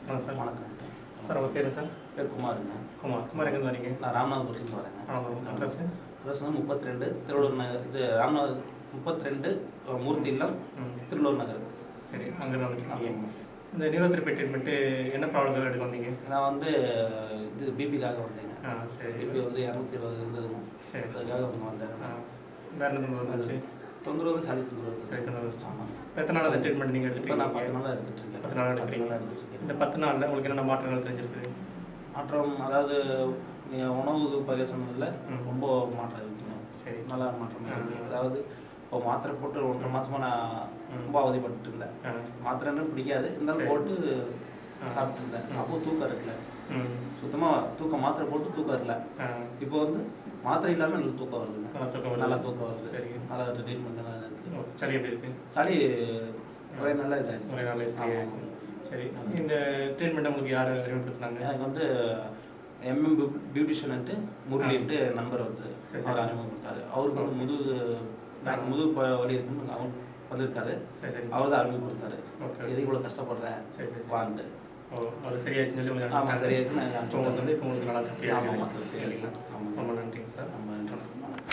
Sir. வணக்கம் sir உங்கள் பேர் சார்? பேர் குமாருங்க. குமார் எங்கேருந்து வரீங்க? நான் ராமநாதபுரத்துலேருந்து வரேங்க. அட்ரஸ் அட்ரஸ் வந்து 32 திருவள்ளூர் நகர். இது ராமநாத 32 மூர்த்தி இல்லம் திருவள்ளூர் நகர். சரி, அங்கே வந்துட்டு இந்த நியூரோதெரப்பி ட்ரீட்மெண்ட்டு என்ன ப்ராப்ளம் எடுக்க வந்தீங்க? நான் வந்து இது பிபிக்காக வந்தேங்க. சரி. பிபி வந்து 220 இருந்ததுங்க. சரி, அதுக்காக வந்து வந்தேன். வேறு என்ன வந்துச்சு? தொந்தரவு சளி தொந்தரவு. சரி, தொந்தரவு. ஆமாம். எத்தனை நாள் அந்த ட்ரீட்மெண்ட் நீங்கள் இப்போ எடுத்துகிட்டு? நான் 10 நாளாக எடுத்துகிட்டு இருக்கேன். 10 நாள் எடுத்துருக்கீங்க. இந்த 10 நாளில் உங்களுக்கு என்னென்ன மாற்றங்கள் தெரிஞ்சிருக்கு? மாற்றம் அதாவது நீங்கள் உணவு பகை சொன்னதில் ரொம்ப மாற்றம் இருக்குங்க. சரி, நல்லா மாற்றம் இருக்குது. அதாவது இப்போ மாத்திரை போட்டு 1.5 மாதமாக நான் ரொம்ப அவதிப்பட்டு இருந்தேன். மாத்திரைன்னு பிடிக்காது, இருந்தாலும் போட்டு சாப்பிட்டு இருந்தேன். அப்போது தூக்கம் இருக்கல, சுத்தமாக தூக்கம். மாத்திரை போட்டு தூக்கம் இருக்கல. இப்போ வந்து மாத்திரை இல்லாமல் எனக்கு தூக்கம் வருதுங்க. நல்லா தூக்கம் வருது. சரி, நல்லா ட்ரீட்மெண்ட் நல்லா இருக்குது. சளி எப்படி இருக்குது? சளி ஒரே நல்லா இதாகிடுச்சு. ஒரே நாளே சரியாகும். சரி, இந்த ட்ரீட்மெண்ட் உங்களுக்கு யார் அறிமுகப்படுத்தினாங்க? எனக்கு வந்து பியூட்டிஷியன்ட்டு முரளின்ட்டு நண்பர் வந்து அவர் அறிமுகம் கொடுத்தாரு. அவருக்கு வந்து முதுகு வலி இருக்குன்னு அவர் வந்திருக்காரு. சரி, சரி. அவர் தான் அறிமுகம் கொடுத்தாரு. சரி, இவ்வளோ கஷ்டப்படுறேன். சரி, சரி. வாண்டு. அது சரியாச்சுன்னு சொல்லி உங்களுக்கு? ஆமாம், சரியாயிருக்கு. நான் இப்போ உங்களுக்கு வந்து உங்களுக்கு நல்லா திருப்தியாக? ஆமாம், திருப்தி. ரொம்ப நன்றிங்க சார். ரொம்ப நன்றி.